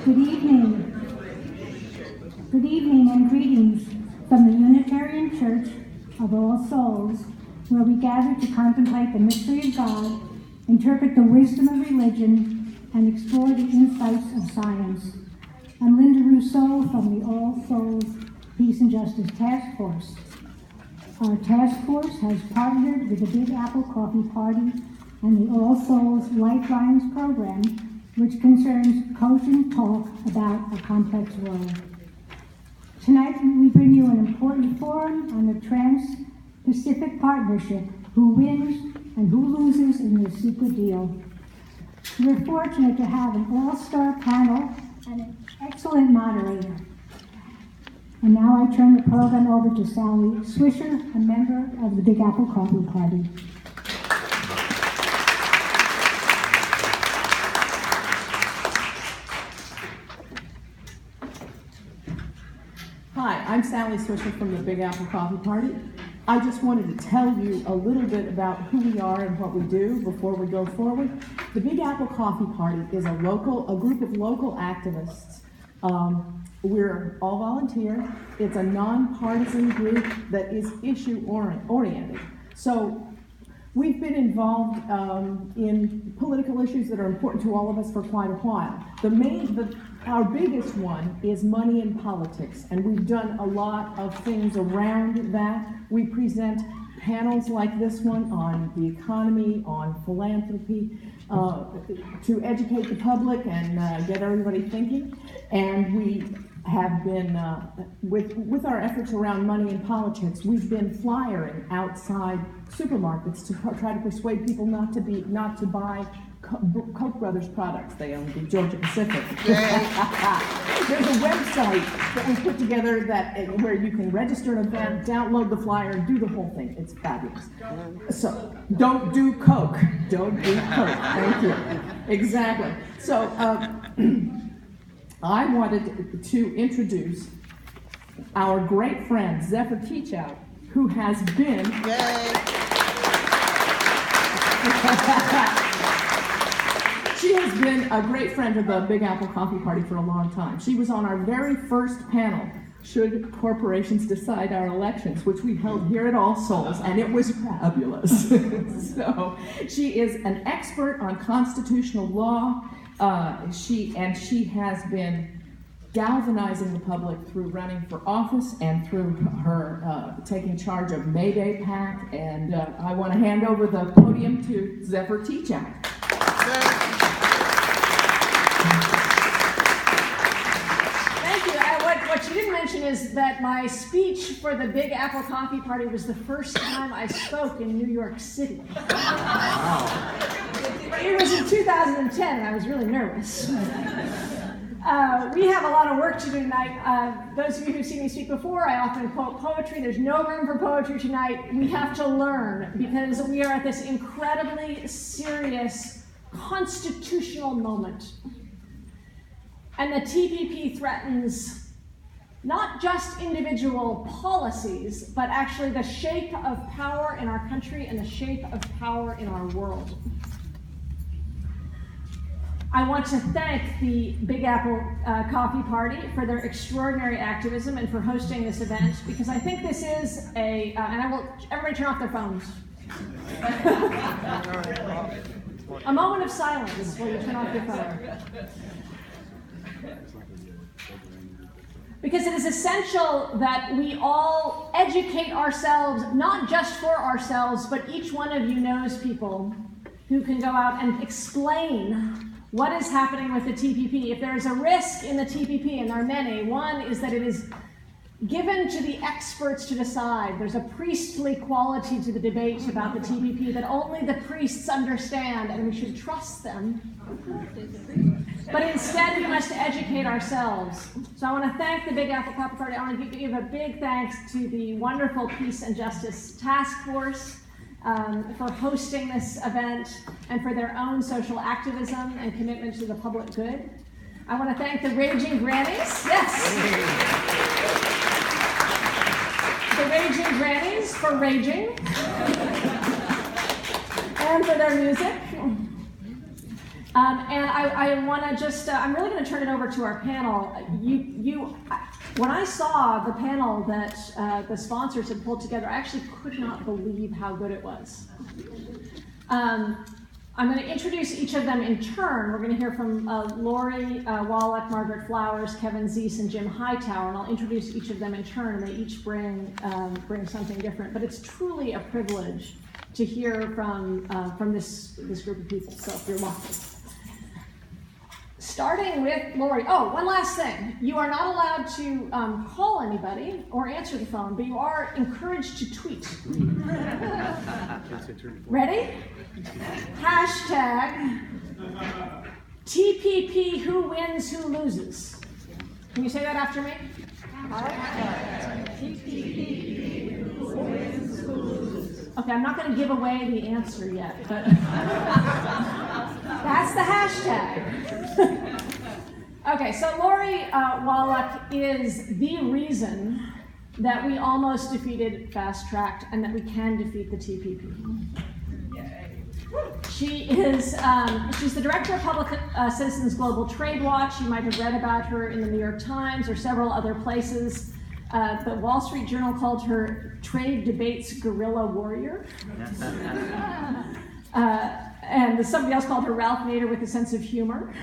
Good evening. Good evening and greetings from the Unitarian Church of All Souls, where we gather to contemplate the mystery of God, interpret the wisdom of religion, and explore the insights of science. I'm Linda Rousseau from the All Souls Peace and Justice Task Force. Our task force has partnered with the Big Apple Coffee Party and the All Souls Lifelines program, which concerns cogent talk about a complex world. Tonight, we bring you an important forum on the Trans-Pacific Partnership, who wins and who loses in this secret deal. We're fortunate to have an all-star panel and an excellent moderator. And now I turn the program over to Sally Swisher, a member of the Big Apple Coffee Party. Hi, I'm Sally Swisher from the Big Apple Coffee Party. I just wanted to tell you a little bit about who we are and what we do before we go forward. The Big Apple Coffee Party is a group of local activists. We're all volunteer. It's a nonpartisan group that is issue-oriented. So we've been involved in political issues that are important to all of us for quite a while. Our biggest one is money in politics, and we've done a lot of things around that. We present panels like this one on the economy, on philanthropy, to educate the public and get everybody thinking. And we have been, with our efforts around money in politics, we've been flyering outside supermarkets to try to persuade people not to buy Koch Brothers products. They own the Georgia Pacific. There's a website that we put together where you can register an event, download the flyer, and do the whole thing. It's fabulous. So don't do Coke. Don't do Coke. Thank you. Exactly. So I wanted to introduce our great friend Zephyr Teachout, who has been. She has been a great friend of the Big Apple Coffee Party for a long time. She was on our very first panel, Should Corporations Decide Our Elections, which we held here at All Souls, and it was fabulous. So she is an expert on constitutional law. She has been galvanizing the public through running for office and through her taking charge of Mayday PAC. And I want to hand over the podium to Zephyr Teachout. Thank you. What you didn't mention is that my speech for the Big Apple Coffee Party was the first time I spoke in New York City. Wow. It was in 2010, and I was really nervous. We have a lot of work to do tonight. Those of you who've seen me speak before, I often quote poetry. There's no room for poetry tonight. We have to learn, because we are at this incredibly serious constitutional moment. And the TPP threatens not just individual policies, but actually the shape of power in our country and the shape of power in our world. I want to thank the Big Apple Coffee Party for their extraordinary activism and for hosting this event, because I think this is everybody turn off their phones. A moment of silence while you turn off your phone. Because it is essential that we all educate ourselves, not just for ourselves, but each one of you knows people who can go out and explain what is happening with the TPP. If there is a risk in the TPP, and there are many, one is that it is given to the experts to decide. There's a priestly quality to the debate about the TPP that only the priests understand, and we should trust them. But instead, we must educate ourselves. So I want to thank the Big Apple Coffee Party. I want to give a big thanks to the wonderful Peace and Justice Task Force for hosting this event and for their own social activism and commitment to the public good. I want to thank the Raging Grannies. Yes. The Raging Grannies for raging and for their music. And I want to just, I'm really going to turn it over to our panel. When I saw the panel that the sponsors had pulled together, I actually could not believe how good it was. I'm going to introduce each of them in turn. We're going to hear from Lori Wallach, Margaret Flowers, Kevin Zeese, and Jim Hightower, and I'll introduce each of them in turn, and they each bring something different. But it's truly a privilege to hear from this group of people, so you're welcome. Starting with Lori. Oh, one last thing. You are not allowed to call anybody or answer the phone, but you are encouraged to tweet. Ready? Hashtag TPP, who wins, who loses. Can you say that after me? TPP, who wins, who loses. Okay, I'm not going to give away the answer yet, but that's the hashtag. Okay, so Lori Wallach is the reason that we almost defeated Fast Track and that we can defeat the TPP. She is, she's the director of Public Citizens Global Trade Watch. You might have read about her in the New York Times or several other places. The Wall Street Journal called her Trade Debates Guerrilla Warrior. And somebody else called her Ralph Nader with a sense of humor.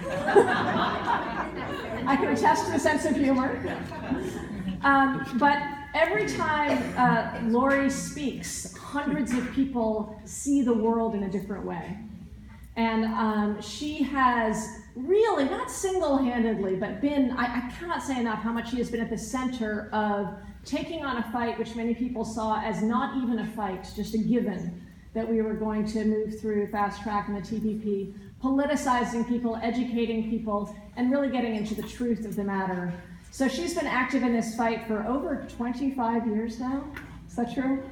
I can attest to the sense of humor. But every time Lori speaks, hundreds of people see the world in a different way. And she has really, not single-handedly, but been, I cannot say enough how much she has been at the center of taking on a fight which many people saw as not even a fight, just a given, that we were going to move through Fast Track and the TPP, politicizing people, educating people, and really getting into the truth of the matter. So she's been active in this fight for over 25 years now. Is that true?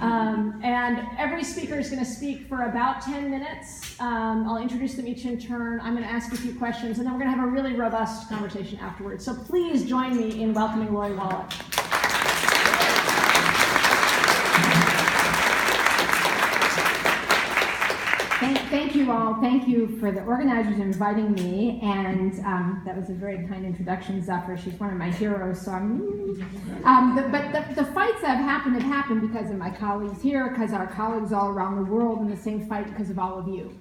And every speaker is going to speak for about 10 minutes. I'll introduce them each in turn. I'm going to ask a few questions, and then we're going to have a really robust conversation afterwards. So please join me in welcoming Lori Wallach. Thank you all. Thank you for the organizers inviting me, and that was a very kind introduction, Zephyr. She's one of my heroes. So the fights that have happened because of my colleagues here, because our colleagues all around the world in the same fight, because of all of you.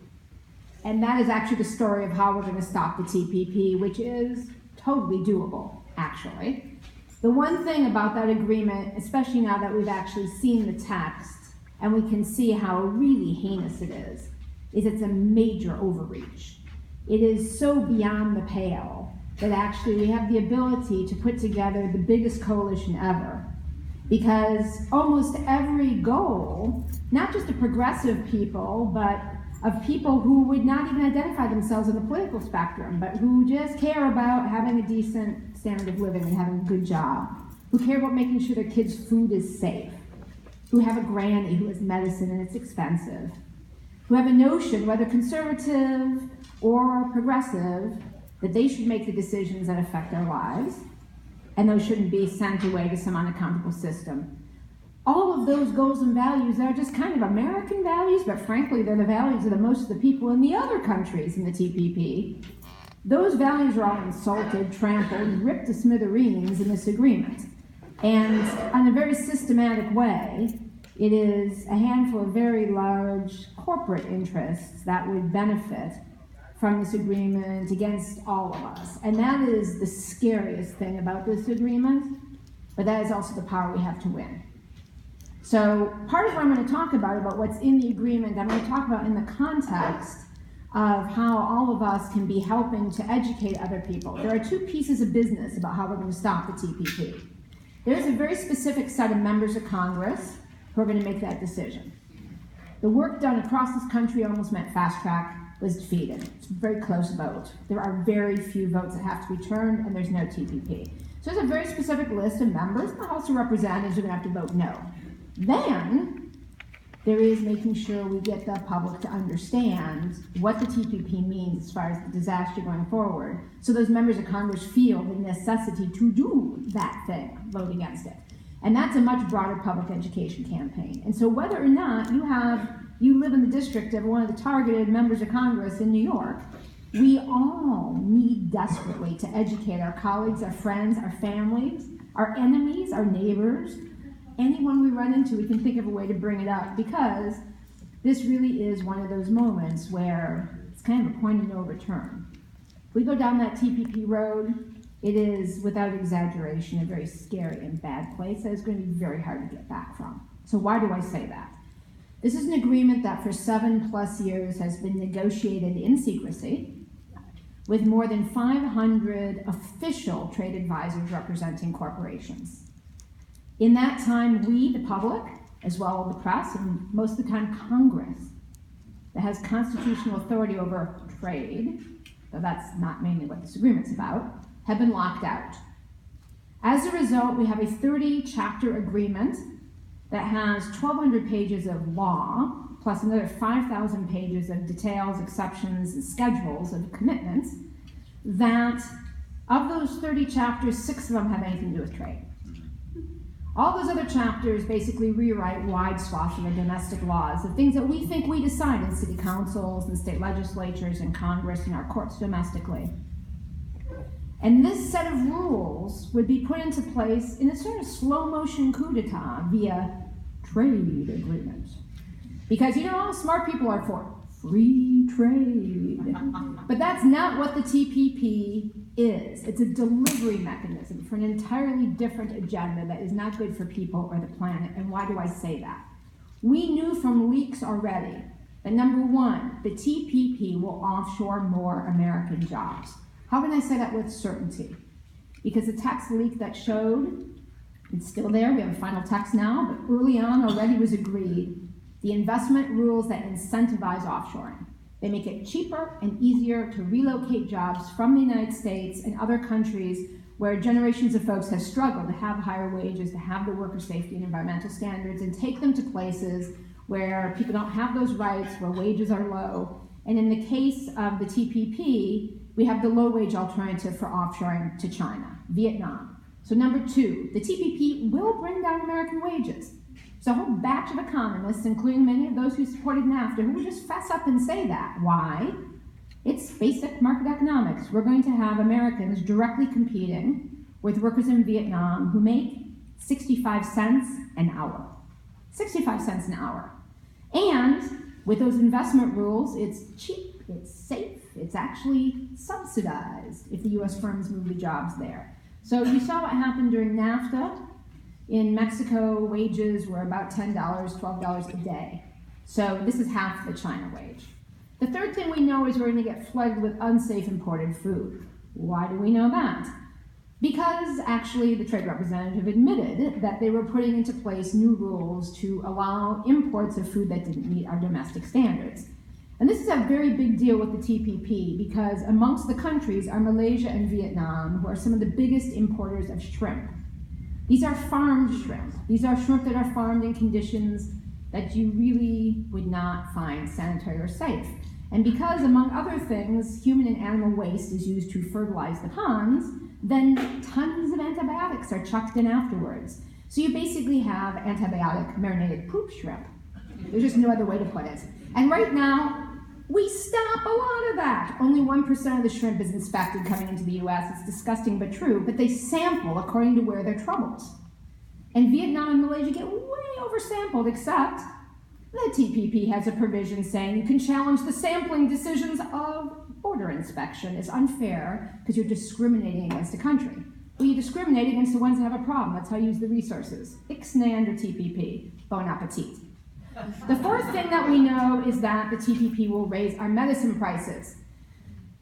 And that is actually the story of how we're going to stop the TPP, which is totally doable, actually. The one thing about that agreement, especially now that we've actually seen the text, and we can see how really heinous it is it's a major overreach. It is so beyond the pale that actually we have the ability to put together the biggest coalition ever. Because almost every goal, not just of progressive people, but of people who would not even identify themselves in the political spectrum, but who just care about having a decent standard of living and having a good job, who care about making sure their kids' food is safe, who have a granny who has medicine and it's expensive, who have a notion, whether conservative or progressive, that they should make the decisions that affect their lives, and those shouldn't be sent away to some unaccountable system. All of those goals and values are just kind of American values, but frankly, they're the values of most of the people in the other countries in the TPP. Those values are all insulted, trampled, ripped to smithereens in this agreement. And in a very systematic way, it is a handful of very large corporate interests that would benefit from this agreement against all of us. And that is the scariest thing about this agreement, but that is also the power we have to win. So part of what I'm going to talk about what's in the agreement, I'm going to talk about in the context of how all of us can be helping to educate other people. There are two pieces of business about how we're going to stop the TPP. There's a very specific set of members of Congress who are going to make that decision. The work done across this country almost meant Fast Track was defeated. It's a very close vote. There are very few votes that have to be turned, and there's no TPP. So there's a very specific list of members and House of Representatives who are going to have to vote no. Then there is making sure we get the public to understand what the TPP means as far as the disaster going forward, so those members of Congress feel the necessity to do that thing, vote against it. And that's a much broader public education campaign. And so whether or not you have you live in the district of one of the targeted members of Congress in New York. We all need desperately to educate our colleagues, our friends, our families, our enemies, our neighbors, anyone we run into. We can think of a way to bring it up, because this really is one of those moments where it's kind of a point of no return. If we go down that TPP road, it is, without exaggeration, a very scary and bad place that is going to be very hard to get back from. So why do I say that? This is an agreement that for 7+ years has been negotiated in secrecy with more than 500 official trade advisors representing corporations. In that time, we, the public, as well as the press, and most of the time Congress, that has constitutional authority over trade, though that's not mainly what this agreement's about, have been locked out. As a result, we have a 30-chapter agreement that has 1,200 pages of law, plus another 5,000 pages of details, exceptions, and schedules of commitments, that of those 30 chapters, 6 of them have anything to do with trade. All those other chapters basically rewrite wide swaths of our domestic laws, the things that we think we decide in city councils and state legislatures and Congress and our courts domestically. And this set of rules would be put into place in a sort of slow motion coup d'etat via trade agreements. Because you know, all smart people are for free trade. But that's not what the TPP is. It's a delivery mechanism for an entirely different agenda that is not good for people or the planet. And why do I say that? We knew from leaks already that, number one, the TPP will offshore more American jobs. How can I say that with certainty? Because the text leak that showed, it's still there, we have a final text now, but early on already was agreed, the investment rules that incentivize offshoring. They make it cheaper and easier to relocate jobs from the United States and other countries where generations of folks have struggled to have higher wages, to have the worker safety and environmental standards, and take them to places where people don't have those rights, where wages are low. And in the case of the TPP, we have the low-wage alternative for offshoring to China, Vietnam. So number two, the TPP will bring down American wages. So a whole batch of economists, including many of those who supported NAFTA, who would just fess up and say that. Why? It's basic market economics. We're going to have Americans directly competing with workers in Vietnam who make 65 cents an hour. 65 cents an hour. And with those investment rules, it's cheap, it's safe, it's actually subsidized if the US firms move the jobs there. So you saw what happened during NAFTA. In Mexico, wages were about $10, $12 a day. So this is half the China wage. The third thing we know is we're going to get flooded with unsafe imported food. Why do we know that? Because actually the trade representative admitted that they were putting into place new rules to allow imports of food that didn't meet our domestic standards. And this is a very big deal with the TPP because amongst the countries are Malaysia and Vietnam, who are some of the biggest importers of shrimp. These are farmed shrimp. These are shrimp that are farmed in conditions that you really would not find sanitary or safe. And because, among other things, human and animal waste is used to fertilize the ponds, then tons of antibiotics are chucked in afterwards. So you basically have antibiotic marinated poop shrimp. There's just no other way to put it. And right now, we stop a lot of that. Only 1% of the shrimp is inspected coming into the US. It's disgusting but true, but they sample according to where there are troubles. And Vietnam and Malaysia get way oversampled, except the TPP has a provision saying you can challenge the sampling decisions of border inspection. It's unfair because you're discriminating against a country. Well, you discriminate against the ones that have a problem. That's how you use the resources. Ixnay under TPP. Bon appetit. The fourth thing that we know is that the TPP will raise our medicine prices.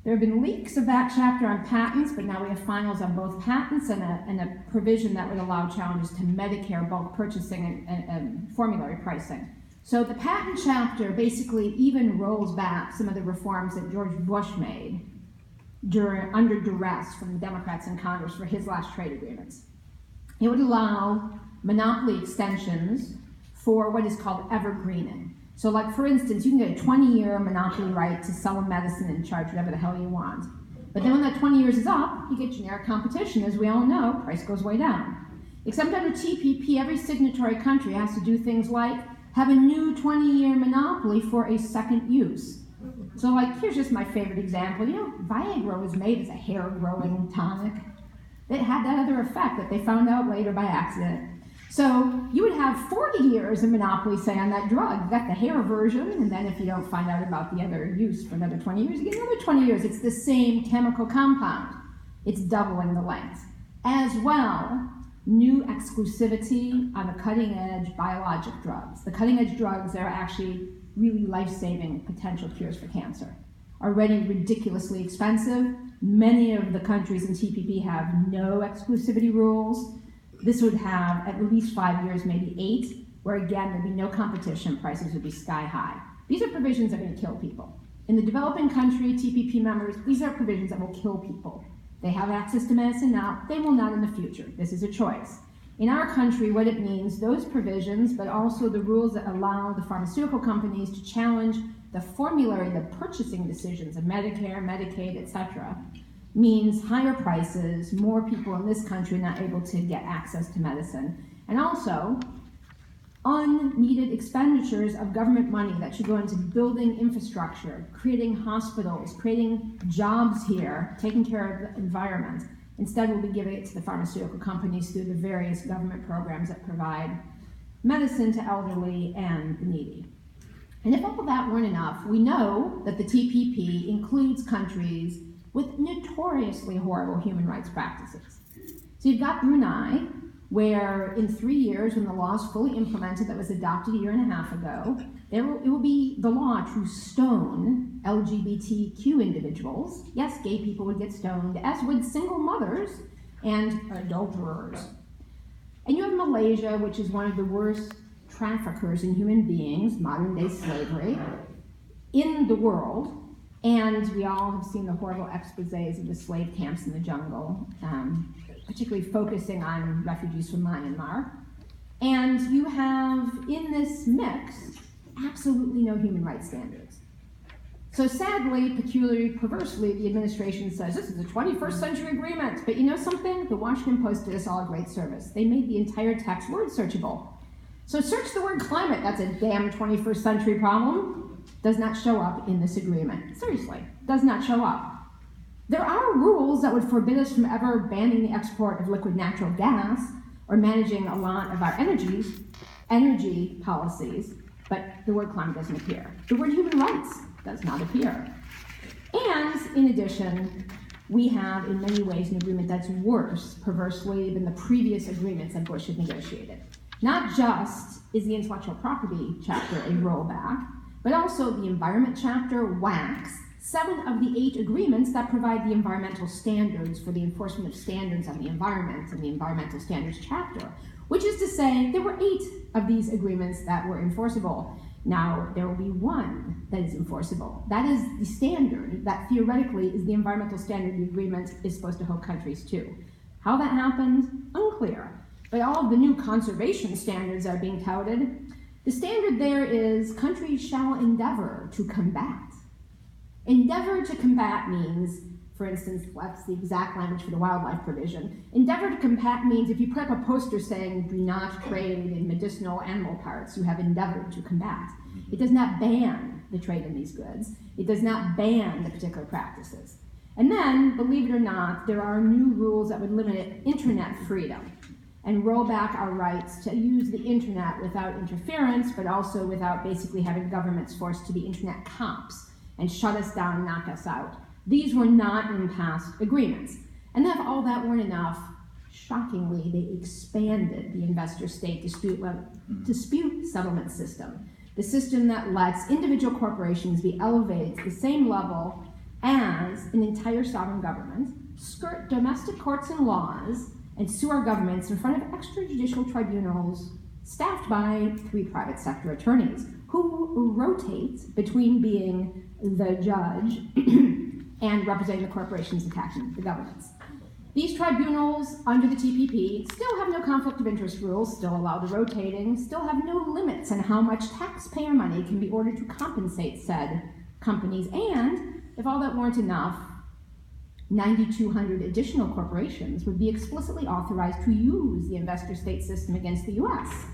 There have been leaks of that chapter on patents, but now we have finals on both patents and a provision that would allow challenges to Medicare bulk purchasing and formulary pricing. So the patent chapter basically even rolls back some of the reforms that George Bush made under duress from the Democrats in Congress for his last trade agreements. It would allow monopoly extensions for what is called evergreening. So like, for instance, you can get a 20-year monopoly right to sell a medicine and charge whatever the hell you want. But then when that 20 years is up, you get generic competition. As we all know, price goes way down. Except under TPP, every signatory country has to do things like have a new 20-year monopoly for a second use. So like, here's just my favorite example. You know, Viagra was made as a hair-growing tonic. It had that other effect that they found out later by accident. So you would have 40 years of monopoly, say, on that drug. You got the hair version, and then if you don't find out about the other use for another 20 years, you get another 20 years. It's the same chemical compound. It's doubling the length. As well, new exclusivity on the cutting-edge biologic drugs. The cutting-edge drugs are actually really life-saving potential cures for cancer. Already ridiculously expensive. Many of the countries in TPP have no exclusivity rules. This would have at least 5 years, maybe 8, where again, there'd be no competition, prices would be sky high. These are provisions that are gonna kill people. In the developing country, TPP members, these are provisions that will kill people. They have access to medicine now, they will not in the future. This is a choice. In our country, what it means, those provisions, but also the rules that allow the pharmaceutical companies to challenge the formulary, the purchasing decisions of Medicare, Medicaid, etc., means higher prices, more people in this country not able to get access to medicine, and also unneeded expenditures of government money that should go into building infrastructure, creating hospitals, creating jobs here, taking care of the environment. Instead, we'll be giving it to the pharmaceutical companies through the various government programs that provide medicine to elderly and the needy. And if all of that weren't enough, we know that the TPP includes countries with notoriously horrible human rights practices. So you've got Brunei, where in 3 years, when the law is fully implemented, that was adopted a year and a half ago, it will be the law to stone LGBTQ individuals. Yes, gay people would get stoned, as would single mothers and adulterers. And you have Malaysia, which is one of the worst traffickers in human beings, modern-day slavery, in the world. And we all have seen the horrible exposés of the slave camps in the jungle, particularly focusing on refugees from Myanmar. And you have, in this mix, absolutely no human rights standards. So sadly, peculiarly, perversely, the administration says, this is a 21st century agreement. But you know something? The Washington Post did us all a great service. They made the entire text word searchable. So search the word climate. That's a damn 21st century problem. Does not show up in this agreement. Seriously, does not show up. There are rules that would forbid us from ever banning the export of liquid natural gas or managing a lot of our energy policies, but the word climate doesn't appear. The word human rights does not appear. And in addition, we have in many ways an agreement that's worse, perversely, than the previous agreements that Bush had negotiated. Not just is the intellectual property chapter a rollback, but also the environment chapter whacks 7 of the 8 agreements that provide the environmental standards for the enforcement of standards on the environment in the environmental standards chapter, which is to say there were 8 of these agreements that were enforceable. Now, there will be 1 that is enforceable. That is the standard that theoretically is the environmental standard the agreement is supposed to hold countries to. How that happened, unclear. But all of the new conservation standards that are being touted, the standard there is countries shall endeavor to combat. Endeavor to combat means, for instance, that's the exact language for the wildlife provision. Endeavor to combat means if you put up a poster saying, do not trade in medicinal animal parts, you have endeavored to combat. It does not ban the trade in these goods. It does not ban the particular practices. And then, believe it or not, there are new rules that would limit internet freedom and roll back our rights to use the internet without interference, but also without basically having governments forced to be internet cops and shut us down and knock us out. These were not in past agreements. And then if all that weren't enough, shockingly, they expanded the investor-state dispute settlement system, the system that lets individual corporations be elevated to the same level as an entire sovereign government, skirt domestic courts and laws, and sue our governments in front of extrajudicial tribunals staffed by 3 private sector attorneys who rotate between being the judge and representing the corporations attacking the governments. These tribunals under the TPP still have no conflict of interest rules, still allow the rotating, still have no limits on how much taxpayer money can be ordered to compensate said companies, and if all that weren't enough, 9,200 additional corporations would be explicitly authorized to use the investor-state system against the US.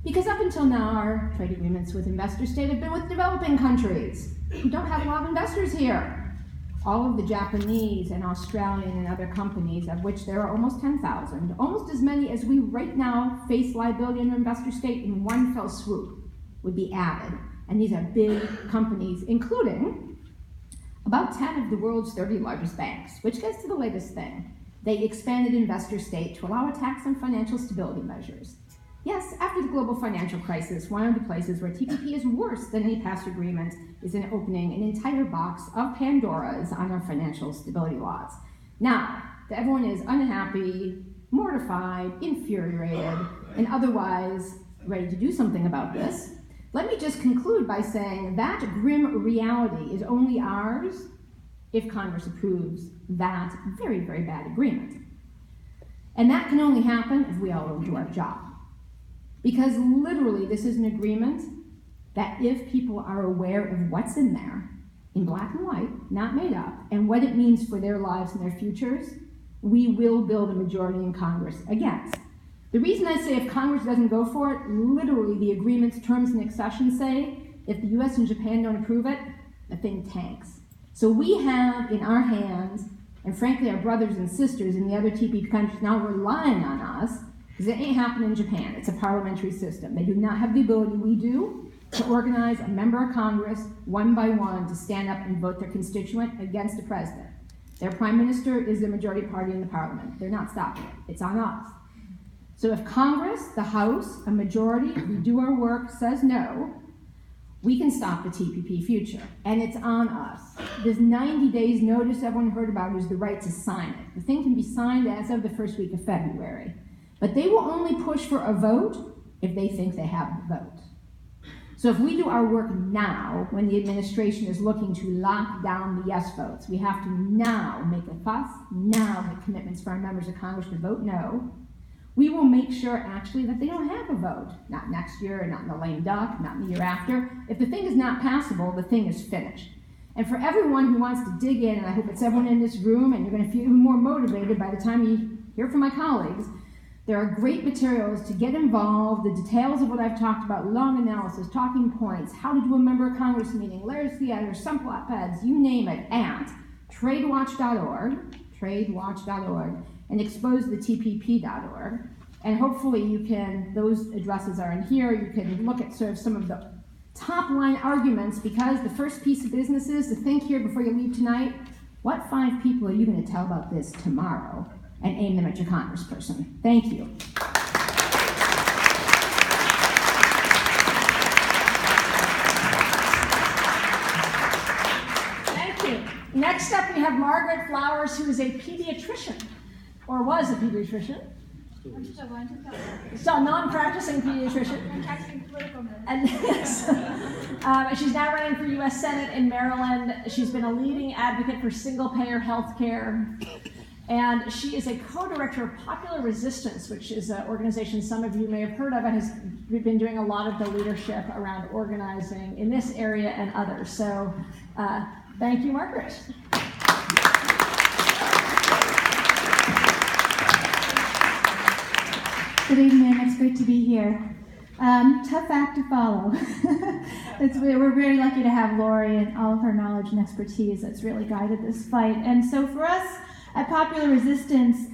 Because up until now, our trade agreements with investor state have been with developing countries who don't have a lot of investors here. All of the Japanese and Australian and other companies, of which there are almost 10,000, almost as many as we right now face liability under investor state in one fell swoop, would be added. And these are big companies, including about 10 of the world's 30 largest banks, which gets to the latest thing. They expanded investor state to allow a tax on financial stability measures. Yes, after the global financial crisis, one of the places where TPP is worse than any past agreement is in opening an entire box of Pandoras on our financial stability laws. Now, everyone is unhappy, mortified, infuriated, and otherwise ready to do something about this. Let me just conclude by saying that grim reality is only ours if Congress approves that very, very bad agreement. And that can only happen if we all do our job. Because literally, this is an agreement that if people are aware of what's in there, in black and white, not made up, and what it means for their lives and their futures, we will build a majority in Congress against. The reason I say if Congress doesn't go for it, literally the agreement's terms and accession say, if the US and Japan don't approve it, the thing tanks. So we have in our hands, and frankly our brothers and sisters in the other TPP countries now relying on us, because it ain't happening in Japan. It's a parliamentary system. They do not have the ability we do to organize a member of Congress one by one to stand up and vote their constituent against the president. Their prime minister is the majority party in the parliament. They're not stopping it. It's on us. So if Congress, the House, a majority, we do our work, says no, we can stop the TPP future. And it's on us. This 90 days notice everyone heard about is the right to sign it. The thing can be signed as of the first week of February. But they will only push for a vote if they think they have the vote. So if we do our work now, when the administration is looking to lock down the yes votes, we have to now make a fuss, now make commitments for our members of Congress to vote no. We will make sure actually that they don't have a vote. Not next year, not in the lame duck, not in the year after. If the thing is not passable, the thing is finished. And for everyone who wants to dig in, and I hope it's everyone in this room, and you're going to feel even more motivated by the time you hear from my colleagues, there are great materials to get involved, the details of what I've talked about, long analysis, talking points, how to do a member of Congress meeting, letters to the editor, some op-eds, you name it, at tradewatch.org, and exposethetpp.org. And hopefully you can, those addresses are in here, you can look at sort of some of the top line arguments, because the first piece of business is to think here before you leave tonight, what 5 people are you going to tell about this tomorrow? And aim them at your congressperson. Thank you. Thank you. Next up, we have Margaret Flowers, who is a pediatrician, or was a pediatrician. So, non-practicing pediatrician. Practicing political medicine. And she's now running for U.S. Senate in Maryland. She's been a leading advocate for single-payer health care. And she is a co-director of Popular Resistance, which is an organization some of you may have heard of, and has been doing a lot of the leadership around organizing in this area and others. So thank you, Margaret. Good evening, it's great to be here. Tough act to follow. We're very lucky to have Lori and all of her knowledge and expertise that's really guided this fight. And so for us, at Popular Resistance,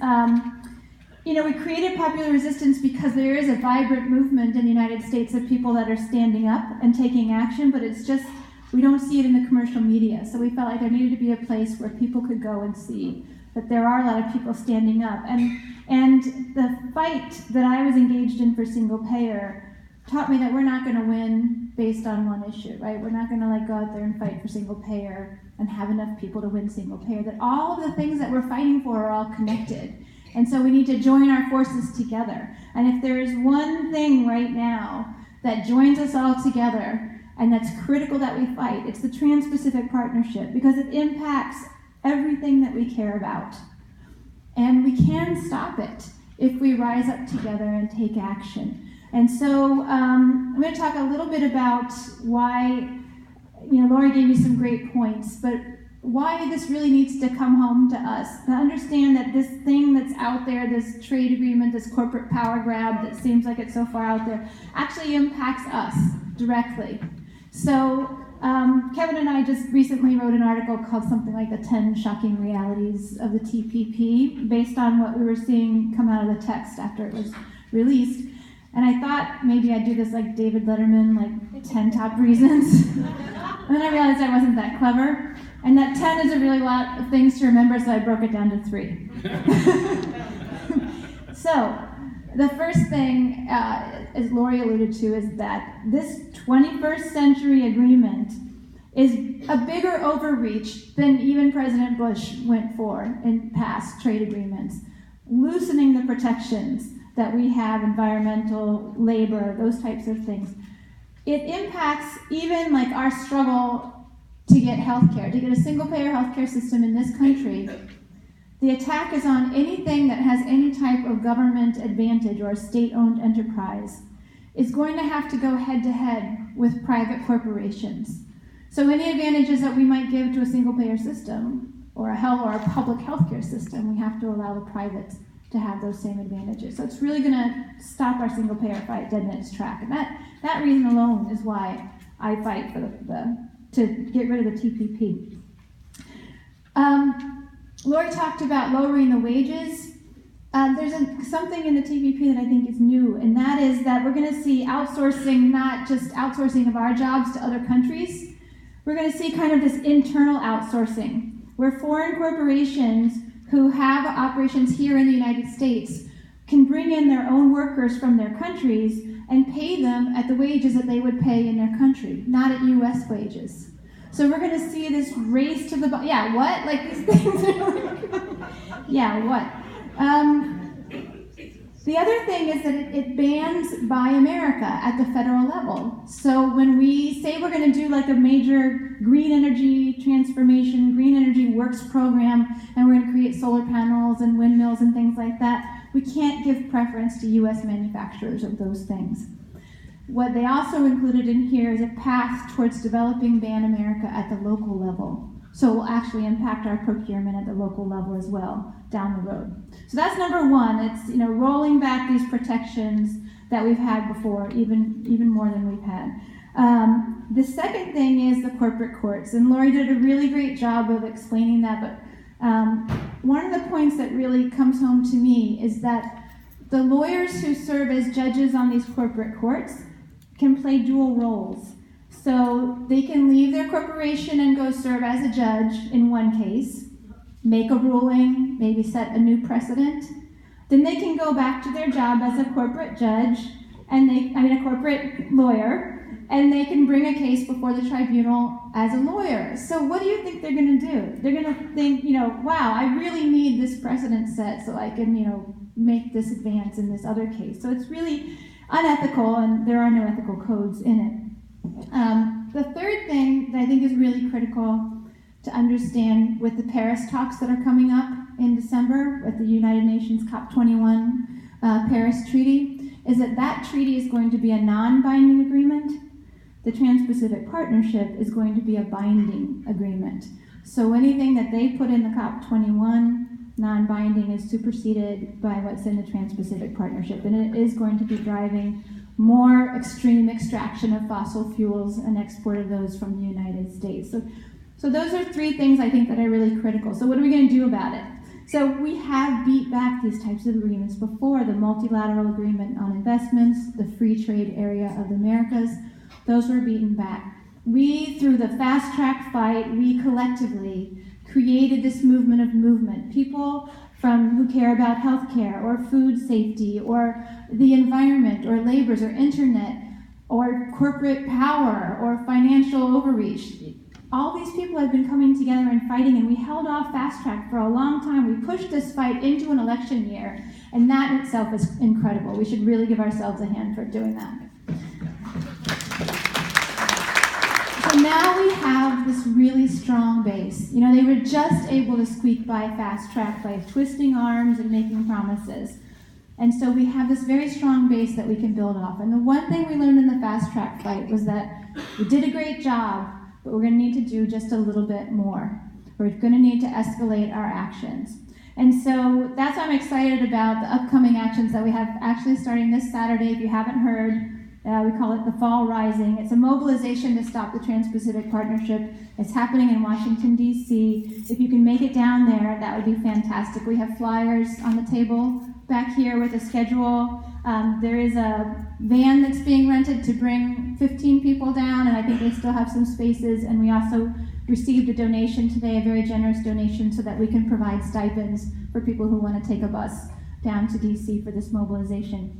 we created Popular Resistance because there is a vibrant movement in the United States of people that are standing up and taking action, but it's just, we don't see it in the commercial media. So we felt like there needed to be a place where people could go and see that there are a lot of people standing up. And the fight that I was engaged in for single payer taught me that we're not going to win based on one issue, right? We're not going to go out there and fight for single payer and have enough people to win single payer, that all of the things that we're fighting for are all connected. And so we need to join our forces together. And if there is one thing right now that joins us all together and that's critical that we fight, it's the Trans-Pacific Partnership, because it impacts everything that we care about. And we can stop it if we rise up together and take action. And so I'm going to talk a little bit about why, Lori gave you some great points, but why this really needs to come home to us, to understand that this thing that's out there, this trade agreement, this corporate power grab that seems like it's so far out there, actually impacts us directly. So Kevin and I just recently wrote an article called something like the 10 Shocking Realities of the TPP, based on what we were seeing come out of the text after it was released. And I thought maybe I'd do this like David Letterman, like 10 top reasons. And then I realized I wasn't that clever. And that 10 is a really lot of things to remember, so I broke it down to 3. So, the first thing, as Lori alluded to, is that this 21st century agreement is a bigger overreach than even President Bush went for in past trade agreements, loosening the protections that we have, environmental, labor, those types of things. It impacts even like our struggle to get healthcare, to get a single-payer healthcare system in this country. The attack is on anything that has any type of government advantage or a state-owned enterprise. It's going to have to go head-to-head with private corporations. So any advantages that we might give to a single-payer system or a public healthcare system, we have to allow the private to have those same advantages. So it's really going to stop our single-payer fight dead in its track. And that reason alone is why I fight for to get rid of the TPP. Lori talked about lowering the wages. There's something in the TPP that I think is new, and that is that we're going to see outsourcing, not just outsourcing of our jobs to other countries. We're going to see kind of this internal outsourcing, where foreign corporations who have operations here in the United States can bring in their own workers from their countries and pay them at the wages that they would pay in their country, not at U.S. wages. So we're going to see this race to the bottom. Yeah, what? Like these things are yeah, what? The other thing is that it bans Buy America at the federal level. So when we say we're going to do like a major green energy transformation, green energy works program, and we're going to create solar panels and windmills and things like that, we can't give preference to U.S. manufacturers of those things. What they also included in here is a path towards developing Ban America at the local level. So it will actually impact our procurement at the local level as well down the road. So that's number one. It's rolling back these protections that we've had before, even more than we've had. The second thing is the corporate courts, and Lori did a really great job of explaining that. But one of the points that really comes home to me is that the lawyers who serve as judges on these corporate courts can play dual roles. So they can leave their corporation and go serve as a judge in one case, make a ruling, maybe set a new precedent. Then they can go back to their job as a corporate judge, a corporate lawyer, and they can bring a case before the tribunal as a lawyer. So what do you think they're going to do? They're going to think, wow, I really need this precedent set so I can, make this advance in this other case. So it's really unethical, and there are no ethical codes in it. The third thing that I think is really critical to understand with the Paris talks that are coming up in December at the United Nations COP21 Paris Treaty is that treaty is going to be a non-binding agreement. The Trans-Pacific Partnership is going to be a binding agreement. So anything that they put in the COP21 non-binding is superseded by what's in the Trans-Pacific Partnership, and it is going to be driving more extreme extraction of fossil fuels and export of those from the United States. So those are three things I think that are really critical. So what are we going to do about it? So we have beat back these types of agreements before, the multilateral agreement on investments, the free trade area of the Americas, those were beaten back. We, through the fast track fight, we collectively created this movement of movement. People who care about healthcare or food safety or the environment or labors or internet or corporate power or financial overreach. All these people have been coming together and fighting, and we held off fast track for a long time. We pushed this fight into an election year, and that in itself is incredible. We should really give ourselves a hand for doing that. So now we have this really strong base. They were just able to squeak by fast track by twisting arms and making promises. And so we have this very strong base that we can build off. And the one thing we learned in the fast track fight was that we did a great job, but we're going to need to do just a little bit more. We're going to need to escalate our actions. And so that's why I'm excited about the upcoming actions that we have actually starting this Saturday. If you haven't heard, we call it the Fall Rising. It's a mobilization to stop the Trans-Pacific Partnership. It's happening in Washington, D.C. If you can make it down there, that would be fantastic. We have flyers on the table back here with a schedule. There is a van that's being rented to bring 15 people down, and I think they still have some spaces. And we also received a donation today, a very generous donation, so that we can provide stipends for people who want to take a bus down to DC for this mobilization.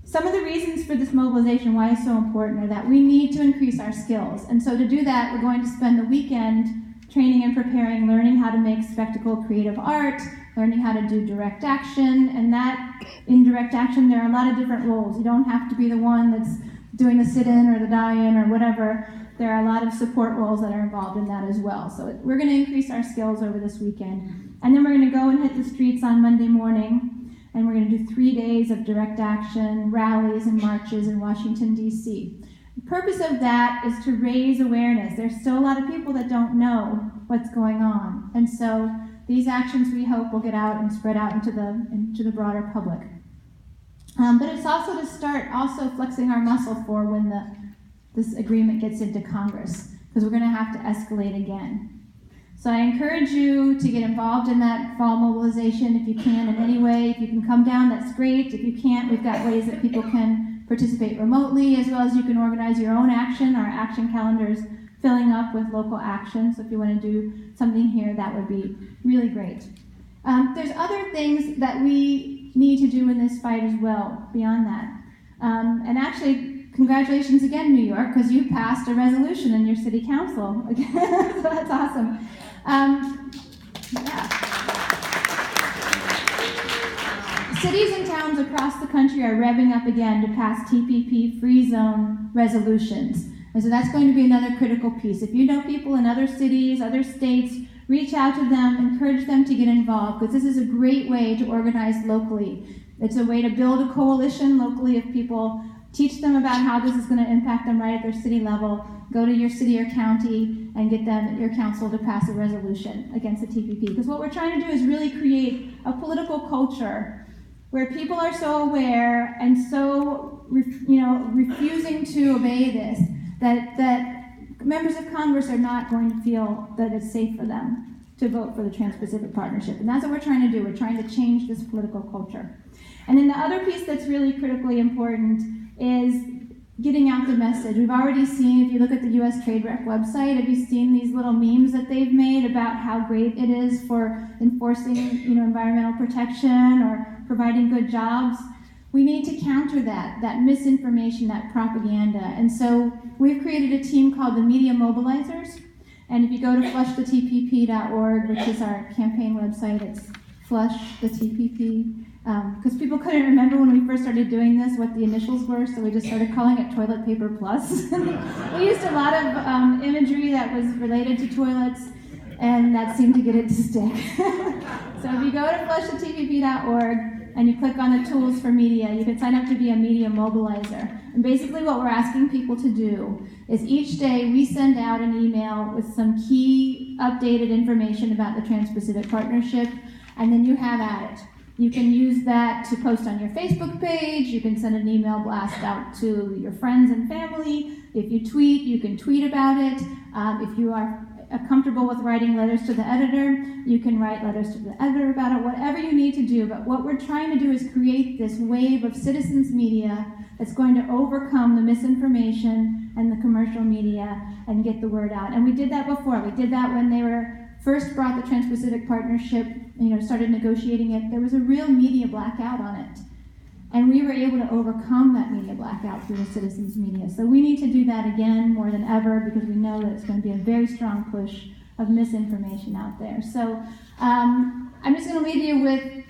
Some of the reasons for this mobilization, why it's so important, are that we need to increase our skills. And so to do that, we're going to spend the weekend training and preparing, learning how to make spectacle creative art, learning how to do direct action, and that in direct action there are a lot of different roles. You don't have to be the one that's doing the sit-in or the die-in or whatever. There are a lot of support roles that are involved in that as well. So we're going to increase our skills over this weekend. And then we're going to go and hit the streets on Monday morning, and we're going to do 3 days of direct action, rallies and marches in Washington, D.C. The purpose of that is to raise awareness. There's still a lot of people that don't know what's going on. And so these actions, we hope, will get out and spread out into the broader public. But it's also to start also flexing our muscle for when this agreement gets into Congress, because we're going to have to escalate again. So I encourage you to get involved in that fall mobilization if you can in any way. If you can come down, that's great. If you can't, we've got ways that people can participate remotely, as well as you can organize your own action. Our action calendar is filling up with local action, so if you want to do something here, that would be really great. There's other things that we need to do in this fight as well, beyond that. And actually, congratulations again, New York, because you passed a resolution in your city council. So that's awesome. Cities and towns across the country are revving up again to pass TPP free zone resolutions. And so that's going to be another critical piece. If you know people in other cities, other states, reach out to them, encourage them to get involved, because this is a great way to organize locally. It's a way to build a coalition locally of people, teach them about how this is going to impact them right at their city level, go to your city or county and get them, your council, to pass a resolution against the TPP. Because what we're trying to do is really create a political culture where people are so aware and so refusing to obey this, that members of Congress are not going to feel that it's safe for them to vote for the Trans-Pacific Partnership. And that's what we're trying to do. We're trying to change this political culture. And then the other piece that's really critically important is getting out the message. We've already seen, if you look at the U.S. Trade Rep website, have you seen these little memes that they've made about how great it is for enforcing, environmental protection or providing good jobs? We need to counter that misinformation, that propaganda. And so we've created a team called the Media Mobilizers. And if you go to flushthetpp.org, which is our campaign website, it's Flush the TPP. Because people couldn't remember when we first started doing this what the initials were, so we just started calling it Toilet Paper Plus. We used a lot of imagery that was related to toilets, and that seemed to get it to stick. So if you go to flushthetpp.org and you click on the tools for media, you can sign up to be a media mobilizer. And basically what we're asking people to do is each day we send out an email with some key updated information about the Trans-Pacific Partnership, and then you have at it. You can use that to post on your Facebook page. You can send an email blast out to your friends and family. If you tweet, you can tweet about it. If you are comfortable with writing letters to the editor, you can write letters to the editor about it, whatever you need to do. But what we're trying to do is create this wave of citizens media that's going to overcome the misinformation and the commercial media and get the word out. And we did that before. We did that when they were first brought the Trans-Pacific Partnership, started negotiating it. There was a real media blackout on it. And we were able to overcome that media blackout through the citizens media. So we need to do that again more than ever, because we know that it's going to be a very strong push of misinformation out there. So I'm just going to leave you with,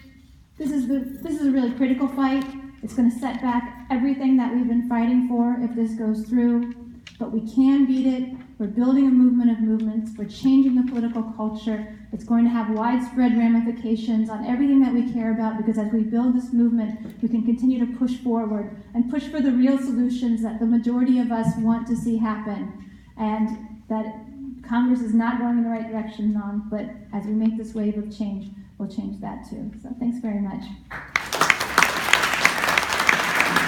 this is a really critical fight. It's going to set back everything that we've been fighting for if this goes through. But we can beat it. We're building a movement of movements. We're changing the political culture. It's going to have widespread ramifications on everything that we care about, because as we build this movement, we can continue to push forward and push for the real solutions that the majority of us want to see happen, and that Congress is not going in the right direction, but as we make this wave of change, we'll change that too. So thanks very much.